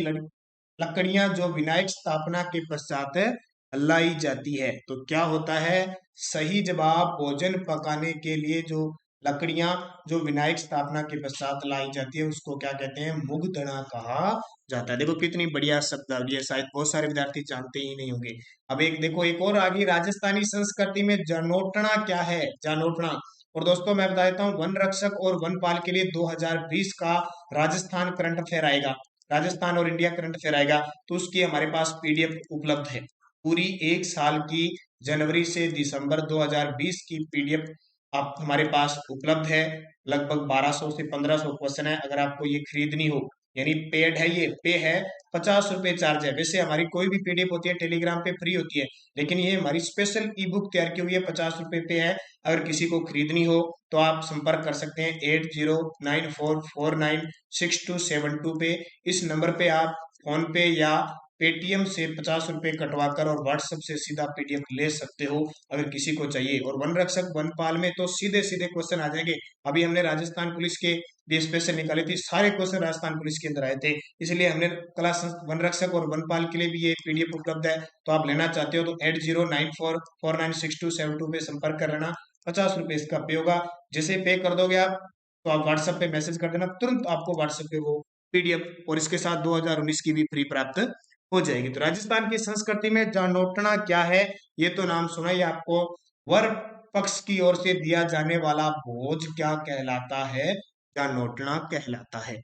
लकड़ियां जो विनायक स्थापना के पश्चात लाई जाती है। तो क्या होता है? सही जवाब, भोजन पकाने के लिए जो लकड़ियां जो विनायक स्थापना के पश्चात लाई जाती है उसको क्या कहते हैं? मुग्धना कहा जाता है। देखो कितनी बढ़िया शब्दावली है, शायद बहुत सारे विद्यार्थी जानते ही नहीं होंगे। अब एक देखो, एक और आगे, राजस्थानी संस्कृति में जनोटना क्या है? जनोटना। और दोस्तों मैं बता देता हूँ, वन रक्षक और वनपाल के लिए 2020 का राजस्थान करंट अफेयर आएगा, राजस्थान और इंडिया करंट अफेयर आएगा, तो उसकी हमारे पास पीडीएफ उपलब्ध है। पूरी एक साल की, जनवरी से दिसंबर 2020 की पीडीएफ आप हमारे पास उपलब्ध है। लगभग 1200 से 1500 क्वेश्चन है। अगर आपको ये खरीदनी हो, यानी पेड है, ये पे है, 50 रुपए चार्ज है। वैसे हमारी कोई भी पीडीएफ होती है टेलीग्राम पे फ्री होती है, लेकिन ये हमारी स्पेशल ई बुक तैयार की हुई है, 50 रुपए पे है। अगर किसी को खरीदनी हो तो आप संपर्क कर सकते हैं 8094496272 पे। इस नंबर पे आप फोन पे या पेटीएम से 50 रुपए कटवाकर और व्हाट्सएप से सीधा पीडीएफ ले सकते हो, अगर किसी को चाहिए। और वन रक्षक वनपाल में तो सीधे सीधे क्वेश्चन आ जाएंगे। अभी हमने राजस्थान पुलिस के लिए स्पेशल निकाली थी, सारे क्वेश्चन राजस्थान पुलिस के अंदर आए थे, इसलिए हमने क्लास वन रक्षक और वनपाल के लिए भी ये पीडीएफ उपलब्ध है। तो आप लेना चाहते हो तो 8094496272 पे संपर्क कर लेना। 50 रुपए इसका पे होगा। जैसे पे कर दोगे आप, तो आप व्हाट्सएप पे मैसेज कर देना, तुरंत आपको व्हाट्सएप पे वो पीडीएफ और इसके साथ 2019 की भी फ्री प्राप्त हो जाएगी। तो राजस्थान की संस्कृति में जानोटना क्या है? ये तो नाम सुना ही आपको। वर पक्ष की ओर से दिया जाने वाला भोज क्या कहलाता है? जानोटना कहलाता है।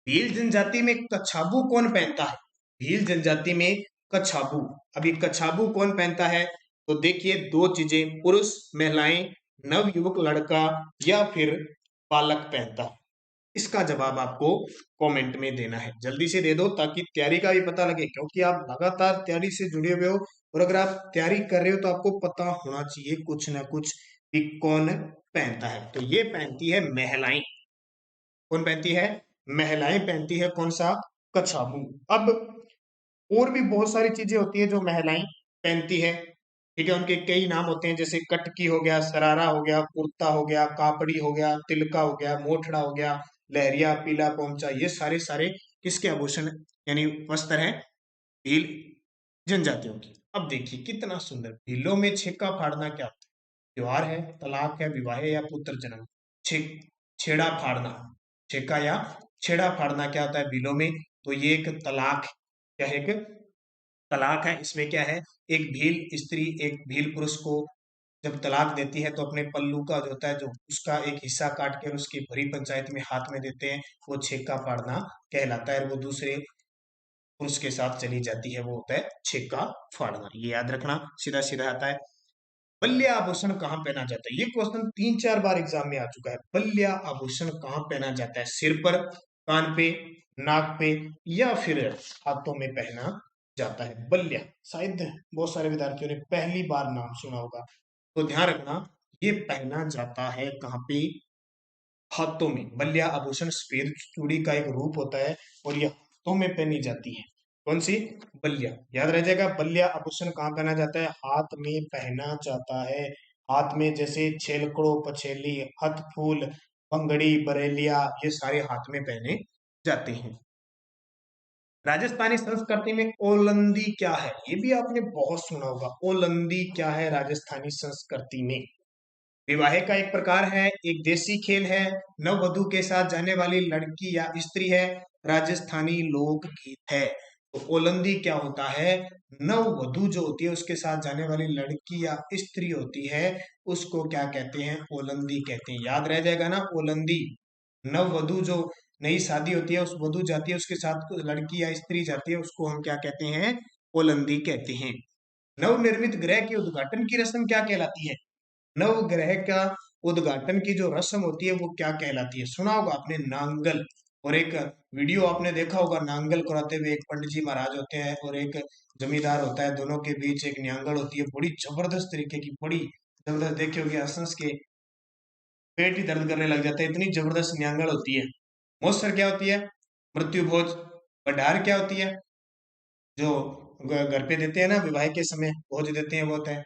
भील जनजाति में कछाबू कौन पहनता है? भील जनजाति में कछाबू, अभी कछाबू कौन पहनता है? तो देखिए दो चीजें, पुरुष, महिलाएं, नवयुवक लड़का या फिर बालक पहनता है। इसका जवाब आपको कमेंट में देना है, जल्दी से दे दो ताकि तैयारी का भी पता लगे, क्योंकि आप लगातार तैयारी से जुड़े हुए हो। और अगर आप तैयारी कर रहे हो तो आपको पता होना चाहिए कुछ ना कुछ कि कौन पहनता है। तो ये पहनती है महिलाएं। कौन पहनती है? महिलाएं पहनती है कौन सा? कछाबू। अब और भी बहुत सारी चीजें होती है जो महिलाएं पहनती है, ठीक है। उनके कई नाम होते हैं, जैसे कटकी हो गया, सरारा हो गया, कुर्ता हो गया, कापड़ी हो गया, तिलका हो गया, मोठड़ा हो गया, लहरिया, पीला पोंचा, ये सारे सारे किसके आभूषण यानी वस्त्र हैं? भील जनजातियों की। अब देखिए कितना सुंदर, भीलों में छेका फाड़ना क्या होता है? त्योहार है, तलाक है, विवाह है या पुत्र जन्म? छे छेड़ा फाड़ना, छेका या छेड़ा फाड़ना क्या होता है भीलों में? तो ये एक तलाक है। क्या है? एक तलाक है। इसमें क्या है, एक भील स्त्री एक भील पुरुष को जब तलाक देती है तो अपने पल्लू का जो होता है, जो उसका एक हिस्सा काट कर उसकी भरी पंचायत में हाथ में देते हैं, वो छेका फाड़ना कहलाता है। और वो दूसरे पुरुष के साथ चली जाती है, वो होता है छेका फाड़ना। ये याद रखना, सीधा सीधा आता है। बल्य आभूषण कहाँ पहना जाता है? ये क्वेश्चन 3-4 बार एग्जाम में आ चुका है। बल्य आभूषण कहाँ पहना जाता है? सिर पर, कान पे, नाक पे या फिर हाथों में पहना जाता है? बल्य, शायद बहुत सारे विद्यार्थियों ने पहली बार नाम सुना होगा, तो ध्यान रखना, ये पहना जाता है कहाँ पे? हाथों में। बल्य आभूषण सफेद चूड़ी का एक रूप होता है और ये हाथों में पहनी जाती है। कौन सी? बल्य। याद रह जाएगा, बल्य आभूषण कहाँ पहना जाता है? हाथ में पहना जाता है। हाथ में, जैसे छेलकड़ो, पछेली, हथ फूल, पंगड़ी, बरेलिया, ये सारे हाथ में पहने जाते हैं। राजस्थानी संस्कृति में ओलंदी क्या है, ये भी आपने बहुत सुना होगा। ओलंदी क्या है राजस्थानी संस्कृति में? विवाह का एक प्रकार है, एक देसी खेल है, नववधु के साथ जाने वाली लड़की या स्त्री है, राजस्थानी लोक गीत है। तो ओलंदी क्या होता है? नववधु जो होती है उसके साथ जाने वाली लड़की या स्त्री होती है, उसको क्या कहते हैं? ओलंदी कहते हैं। याद रह जाएगा ना, ओलंदी। नववधु जो नई शादी होती है, उस वधु जाती है, उसके साथ लड़की या स्त्री जाती है, उसको हम क्या कहते हैं? ओलंदी कहते हैं। नवनिर्मित गृह के उद्घाटन की रस्म क्या कहलाती है? नवग्रह का उद्घाटन की जो रस्म होती है वो क्या कहलाती है? सुना होगा आपने, नांगल। और एक वीडियो आपने देखा होगा, नांगल कराते हुए एक पंडित जी महाराज होते हैं और एक जमींदार होता है, दोनों के बीच एक न्यांगल होती है, बड़ी जबरदस्त तरीके की, बड़ी जबरदस्त। देखी होगी, हंस के पेट ही दर्द करने लग जाता है, इतनी जबरदस्त न्यांगल होती है। मौसर क्या होती है? मृत्यु भोज। भंडार क्या होती है? जो घर पे देते हैं ना, विवाह के समय भोज देते हैं, वो होता है।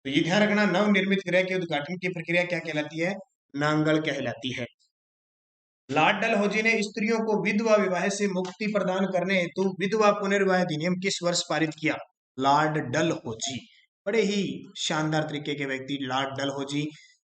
तो ये ध्यान रखना, नवनिर्मित गृह के उद्घाटन की प्रक्रिया क्या कहलाती है? नांगल कहलाती है। लॉर्ड डलहौजी ने स्त्रियों को विधवा विवाह से मुक्ति प्रदान करने हेतु विधवा पुनर्विवाह अधिनियम किस वर्ष पारित किया? लॉर्ड डलहौजी, बड़े ही शानदार तरीके के व्यक्ति लॉर्ड डलहौजी,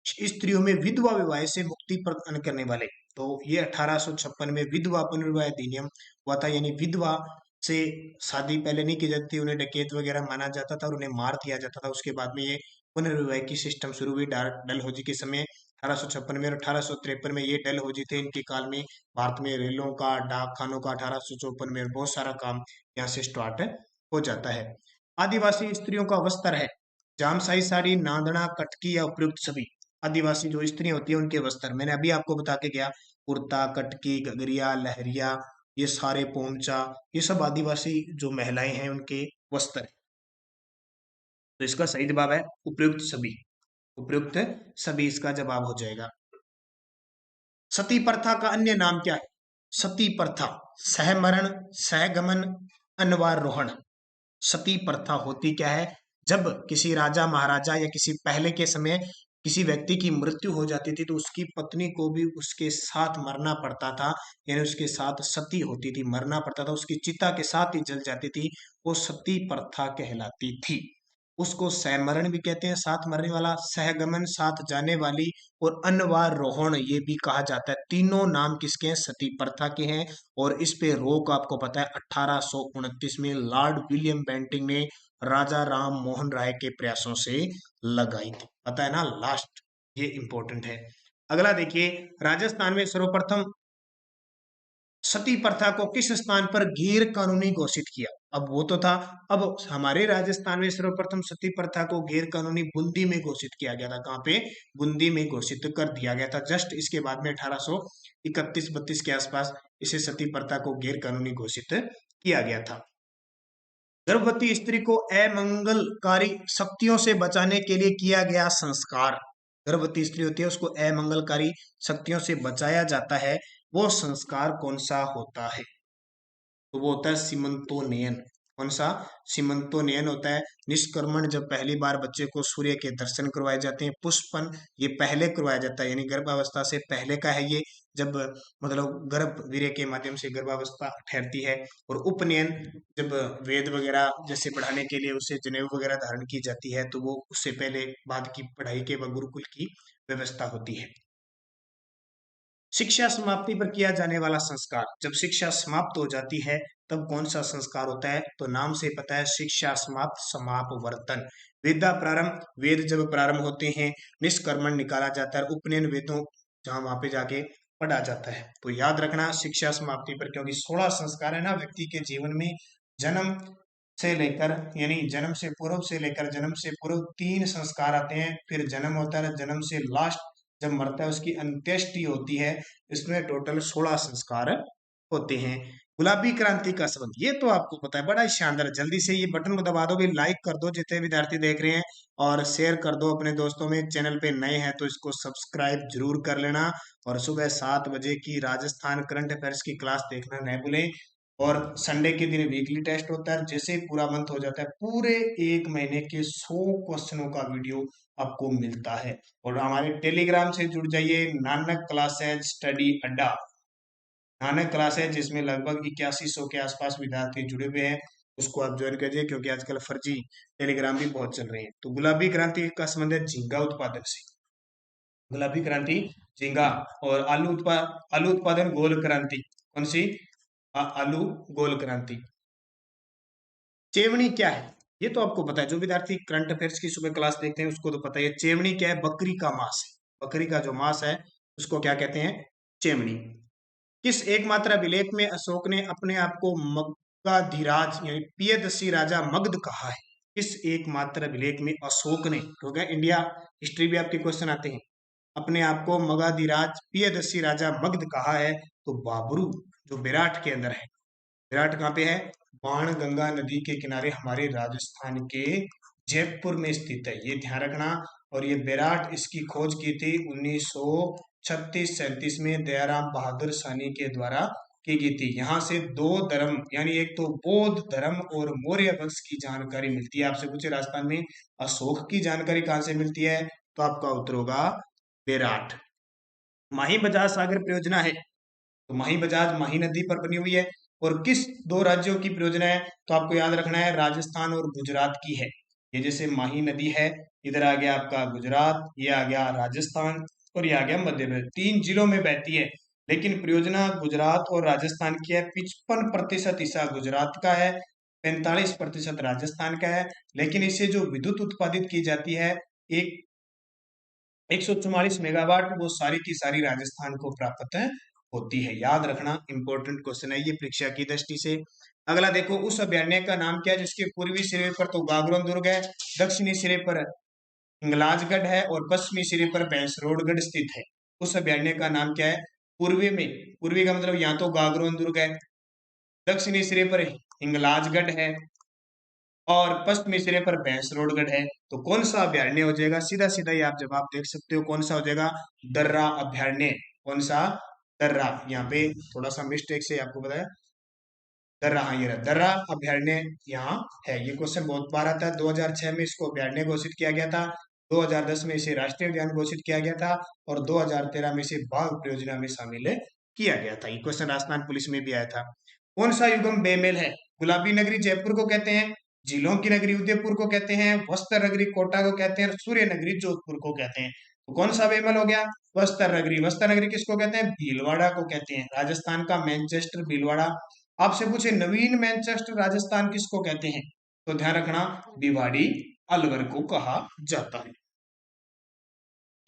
स्त्रियों में विधवा विवाह से मुक्ति प्रदान करने वाले। तो ये 1856 में विधवा पुनर्विवाह अधिनियम हुआ था, यानी विधवा से शादी पहले नहीं की जाती, उन्हें डकैत वगैरह माना जाता था और उन्हें मार दिया जाता था। उसके बाद में ये पुनर्विवाह की सिस्टम शुरू हुई डलहौजी के समय 1856 में। और 1853 में ये डलहौजी थे, इनके काल में भारत में रेलों का, डाक खानों का 1854 में बहुत सारा काम यहाँ से स्टार्ट हो जाता है। आदिवासी स्त्रियों का वस्त्र है जामसाई साड़ी, नांदना, कटकी या उपयुक्त सभी। आदिवासी जो स्त्रियां होती है उनके वस्त्र मैंने अभी आपको बता के गया, कुर्ता, कटकी, घघरिया, लहरिया, ये सारे पोमचा, ये सब आदिवासी जो महिलाएं हैं उनके वस्त्र हैं। तो इसका सही जवाब है उपयुक्त सभी। उपयुक्त सभी इसका जवाब हो जाएगा। सती प्रथा का अन्य नाम क्या है? सती प्रथा, सहमरण, सहगमन, अनवारोहण। सती प्रथा होती क्या है? जब किसी राजा महाराजा या किसी पहले के समय किसी व्यक्ति की मृत्यु हो जाती थी तो उसकी पत्नी को भी उसके साथ मरना पड़ता था, यानी उसके साथ सती होती थी, मरना पड़ता था, उसकी चिता के साथ ही जल जाती थी, वो सती प्रथा कहलाती थी। उसको सहमरण भी कहते हैं, साथ मरने वाला, सहगमन, साथ जाने वाली, और अनवारोहण ये भी कहा जाता है। तीनों नाम किसके हैं? सती प्रथा के हैं। और इस पे रोक आपको पता है 1829 में लॉर्ड विलियम बेंटिंग ने राजा राम मोहन राय के प्रयासों से लगाई थी, पता है ना, लास्ट। ये इंपॉर्टेंट है। अगला देखिए, राजस्थान में सर्वप्रथम सती प्रथा को किस स्थान पर गैर कानूनी घोषित किया? अब वो तो था, अब हमारे राजस्थान में सर्वप्रथम सती प्रथा को गैर कानूनी बूंदी में घोषित किया गया था। कहाँ पे? बूंदी में घोषित कर दिया गया था। जस्ट इसके बाद में 1831-32 के आसपास इसे सती प्रथा को गैर कानूनी घोषित किया गया था। गर्भवती स्त्री को अमंगलकारी शक्तियों से बचाने के लिए किया गया संस्कार। गर्भवती स्त्री होती है, उसको अमंगलकारी शक्तियों से बचाया जाता है, वो संस्कार कौन सा होता है? तो वो होता है सीमंतोनयन। कौन सा? सीमंतोनयन होता है। निष्क्रमण, जब पहली बार बच्चे को सूर्य के दर्शन करवाए जाते हैं। पुष्पन, ये पहले करवाया जाता है, यानी गर्भावस्था से पहले का है ये, जब मतलब गर्भ वीर्य के माध्यम से गर्भावस्था ठहरती है। और उपनयन, जब वेद वगैरह जैसे पढ़ाने के लिए उसे जनेऊ वगैरह धारण की जाती है, तो वो उससे पहले बाद की पढ़ाई के व गुरुकुल की व्यवस्था होती है। शिक्षा समाप्ति पर किया जाने वाला संस्कार, जब शिक्षा समाप्त हो जाती है तब कौन सा संस्कार होता है? तो नाम से पता है, शिक्षा समाप्त, समापवर्तन। विद्या प्रारंभ, वेद जब प्रारंभ होते हैं, निष्कर्मण निकाला जाता है, उपनयन वेदों जहां वहां पे जाके पढ़ा जाता है। तो याद रखना शिक्षा समाप्ति पर, क्योंकि 16 संस्कार है ना व्यक्ति के जीवन में, जन्म से लेकर, यानी जन्म से पूर्व से लेकर जन्म से पूर्व 3 संस्कार आते हैं, फिर जन्म होता है, जन्म से लास्ट जब मरता है उसकी अंत्येष्टि होती है। इसमें टोटल 16 संस्कार होते हैं। गुलाबी क्रांति का संबंध, ये तो आपको पता है, बड़ा ही शानदार। जल्दी से ये बटन को दबा दो, भी लाइक कर दो जितने विद्यार्थी देख रहे हैं, और शेयर कर दो अपने दोस्तों में। चैनल पे नए हैं तो इसको सब्सक्राइब जरूर कर लेना, और सुबह 7 बजे की राजस्थान करंट अफेयर्स की क्लास देखना न भूलें। और संडे के दिन वीकली टेस्ट होता है। जैसे ही पूरा मंथ हो जाता है, पूरे एक महीने के 100 क्वेश्चनों का वीडियो आपको मिलता है। और हमारे टेलीग्राम से जुड़ जाइए, नानक क्लासेज स्टडी अड्डा नानक क्लास है, जिसमें लगभग 8100 के आसपास विद्यार्थी जुड़े हुए हैं। उसको आप ज्वाइन करिए, क्योंकि आजकल फर्जी टेलीग्राम भी बहुत चल रहे हैं। तो गुलाबी क्रांति का संबंध है झींगा उत्पादन से। गुलाबी क्रांति झींगा। और आलू उत्पादन गोल क्रांति। कौन सी? आलू गोल क्रांति। चेवनी क्या है? ये तो आपको पता है, जो विद्यार्थी करंट अफेयर्स की सुबह क्लास देखते हैं उसको तो पता है। चेवनी क्या है? बकरी का मांस है। बकरी का जो मांस है उसको क्या कहते हैं? चेवनी। किस एकमात्र अभिलेख में अशोक ने अपने आप को मगधाधिराज यानी पियदर्शी राजा मगध कहा है? किस एकमात्र अभिलेख में अशोक ने, हो गया इंडिया हिस्ट्री भी आपके क्वेश्चन आते हैं, अपने आप को मगधाधिराज पियदर्शी राजा मगध कहा है? तो बाबरू, जो विराट के अंदर है। विराट कहाँ पे है? बाण गंगा नदी के किनारे हमारे राजस्थान के जयपुर में स्थित है, ये ध्यान रखना। और ये विराट, इसकी खोज की थी 1936-37 में दयाराम बहादुर साहनी के द्वारा की गई थी। यहाँ से दो धर्म यानी एक तो बौद्ध धर्म और मौर्य वंश की जानकारी मिलती है। आपसे पूछे राजस्थान में अशोक की जानकारी कहाँ से मिलती है, तो आपका उत्तर होगा विराट। माही बजाज सागर परियोजना है, तो माही बजाज माही नदी पर बनी हुई है। और किस दो राज्यों की परियोजना है, तो आपको याद रखना है राजस्थान और गुजरात की है। ये जैसे माही नदी है, इधर आ गया आपका गुजरात, ये आ गया राजस्थान, और ये आ गया मध्य प्रदेश। 3 जिलों में बहती है, लेकिन परियोजना गुजरात और राजस्थान की है। 55% हिस्सा गुजरात का है, 45% राजस्थान का है। लेकिन इससे जो विद्युत उत्पादित की जाती है, एक 144 मेगावाट, वो सारी की सारी राजस्थान को प्राप्त होती है। याद रखना, इंपॉर्टेंट क्वेश्चन है ये परीक्षा की दृष्टि से। अगला देखो, उस अभयारण्य का नाम क्या है जिसके पूर्वी सिरे पर तो गागरोन दुर्ग है, दक्षिणी सिरे पर हिंगलाजगढ़ है, और पश्चिमी सिरे पर भैंसरोडगढ़ स्थित है? उस अभयारण्य का नाम क्या है? पूर्वी में, पूर्वी का मतलब यहाँ तो गागरोन दुर्ग है, दक्षिणी सिरे पर हिंगलाजगढ़ है, और पश्चिमी सिरे पर भैंसरोडगढ़ है। तो कौन सा अभयारण्य हो जाएगा? सीधा सीधा ये आप जवाब देख सकते हो, कौन सा हो जाएगा? दर्रा अभयारण्य। कौन सा? दर्रा। यहाँ पे थोड़ा सा मिस्टेक से आपको बताया, दर्रा, हाँ ये रहा दर्रा अभयारण्य यहाँ है। ये क्वेश्चन बहुत बार आता है। 2006 में इसको अभयारण्य घोषित किया गया था, 2010 में इसे राष्ट्रीय उद्यान घोषित किया गया था, और 2013 में इसे बाघ परियोजना में शामिल किया गया था। ये क्वेश्चन राजस्थान पुलिस में भी आया था। कौन सा युगम बेमेल है? गुलाबी नगरी जयपुर को कहते हैं, झीलों की नगरी उदयपुर को कहते हैं, वस्त्र नगरी कोटा को कहते हैं, और सूर्य नगरी जोधपुर को कहते हैं। तो कौन सा बेमेल हो गया? वस्त्र नगरी। वस्त्र नगरी किसको कहते हैं? भीलवाड़ा को कहते हैं, राजस्थान का मैनचेस्टर भीलवाड़ा। आपसे पूछे नवीन मैनचेस्टर राजस्थान किसको कहते हैं, तो ध्यान रखना भिवाड़ी अलवर को कहा जाता है।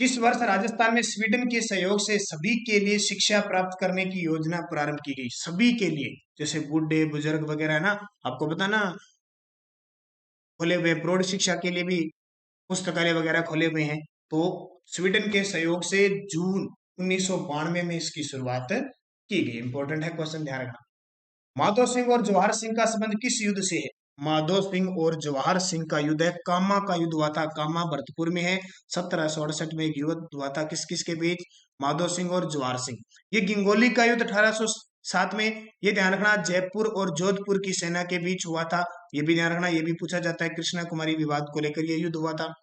किस वर्ष राजस्थान में स्वीडन के सहयोग से सभी के लिए शिक्षा प्राप्त करने की योजना प्रारंभ की गई? सभी के लिए, जैसे बूढ़े बुजुर्ग वगैरह है ना, आपको पता ना, खोले हुए प्रौढ़ शिक्षा के लिए भी पुस्तकालय वगैरह खोले हुए हैं। तो स्वीडन के सहयोग से जून 1992 में इसकी शुरुआत की गई। इंपॉर्टेंट है क्वेश्चन, ध्यान रखना। माधो सिंह और जवाहर सिंह का संबंध किस युद्ध से है? माधो सिंह और जवाहर सिंह का युद्ध है, कामा का युद्ध हुआ था। कामा भरतपुर में है। 1768 में एक युद्ध हुआ था, किस किस के बीच? माधो सिंह और जवाहर सिंह। ये गिंगोली का युद्ध 1807 में, ये ध्यान रखना, जयपुर और जोधपुर की सेना के बीच हुआ था। ये भी ध्यान रखना, ये भी पूछा जाता है, कृष्णा कुमारी विवाद को लेकर ये युद्ध हुआ था।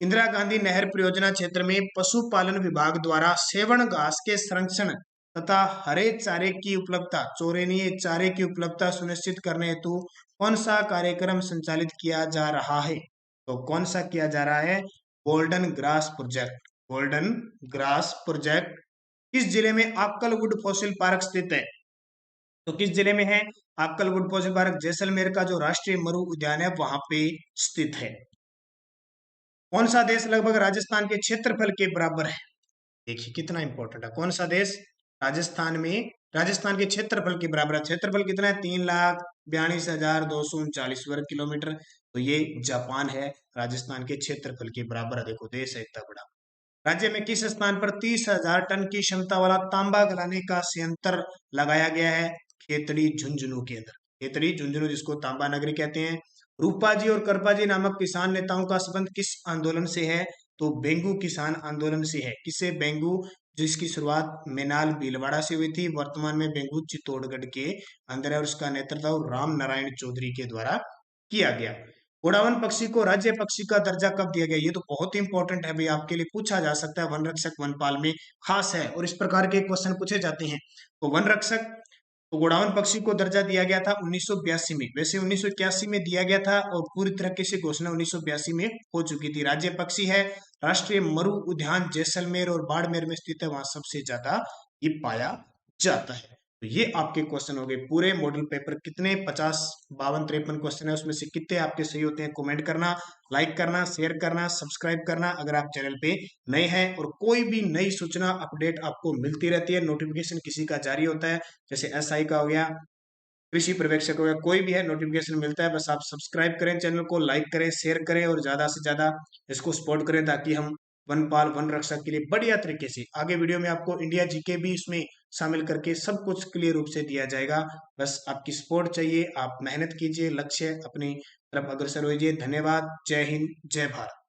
इंदिरा गांधी नहर परियोजना क्षेत्र में पशुपालन विभाग द्वारा सेवण घास के संरक्षण तथा हरे चारे की उपलब्धता, चौरेनीय चारे की उपलब्धता सुनिश्चित करने हेतु कौन सा कार्यक्रम संचालित किया जा रहा है? तो कौन सा किया जा रहा है? Golden grass project. Golden grass project. किस जिले में आक्कलवुड फॉसिल पार्क स्थित है? तो किस जिले में है आक्कलवुड फॉसिल पार्क? जैसलमेर का जो राष्ट्रीय मरु उद्यान है वहां पे स्थित है। कौन सा देश लगभग राजस्थान के क्षेत्रफल के बराबर है? देखिए कितना इंपॉर्टेंट है, कौन सा देश राजस्थान के क्षेत्रफल के बराबर है? क्षेत्रफल कितना है? 3,42,239 वर्ग किलोमीटर। तो ये जापान है, राजस्थान के क्षेत्रफल के बराबर है। देखो देश है इतना बड़ा। राज्य में किस स्थान पर 30,000 टन की क्षमता वाला तांबा गलाने का संयंत्र लगाया गया है? खेतड़ी झुंझुनू के अंदर। खेतड़ी झुंझुनू, जिसको तांबा नगरी कहते हैं। रूपाजी और करपाजी नामक किसान नेताओं का संबंध किस आंदोलन से है? तो बेंगू किसान आंदोलन से है। किससे? बेंगू जिसकी शुरुआत मेनाल भीलवाड़ा से हुई थी, वर्तमान में बेंगू चित्तौड़गढ़ के अंदर है और उसका नेतृत्व राम नारायण चौधरी के द्वारा किया गया। उड़ावन पक्षी को राज्य पक्षी का दर्जा कब दिया गया? ये तो बहुत ही इंपॉर्टेंट है भाई, आपके लिए पूछा जा सकता है, वन रक्षक वनपाल में खास है और इस प्रकार के क्वेश्चन पूछे जाते हैं। तो वन रक्षक उड़ावन पक्षी को दर्जा दिया गया था 1982 में, वैसे 1981 में दिया गया था और पूरी तरीके से घोषणा 1982 में हो चुकी थी। राज्य पक्षी है, राष्ट्रीय मरु उद्यान जैसलमेर और बाड़मेर में स्थित है, वहां सबसे ज्यादा ये पाया जाता है। तो ये आपके क्वेश्चन हो गए पूरे मॉडल पेपर। कितने 50 52 53 क्वेश्चन है, उसमें से कितने आपके सही होते हैं कमेंट करना, लाइक करना, शेयर करना, सब्सक्राइब करना अगर आप चैनल पे नए हैं। और कोई भी नई सूचना अपडेट आपको मिलती रहती है, नोटिफिकेशन किसी का जारी होता है, जैसे एसआई का हो गया, कृषि पर्यवेक्षक हो गया, कोई भी है नोटिफिकेशन मिलता है, बस आप सब्सक्राइब करें चैनल को, लाइक करें, शेयर करें और ज्यादा से ज्यादा इसको सपोर्ट करें ताकि हम वनपाल वन रक्षक के लिए बढ़िया तरीके से आगे वीडियो में आपको इंडिया जीके भी इसमें शामिल करके सब कुछ क्लियर रूप से दिया जाएगा। बस आपकी सपोर्ट चाहिए, आप मेहनत कीजिए, लक्ष्य अपनी तरफ अग्रसर होइए। धन्यवाद, जय हिंद, जय भारत।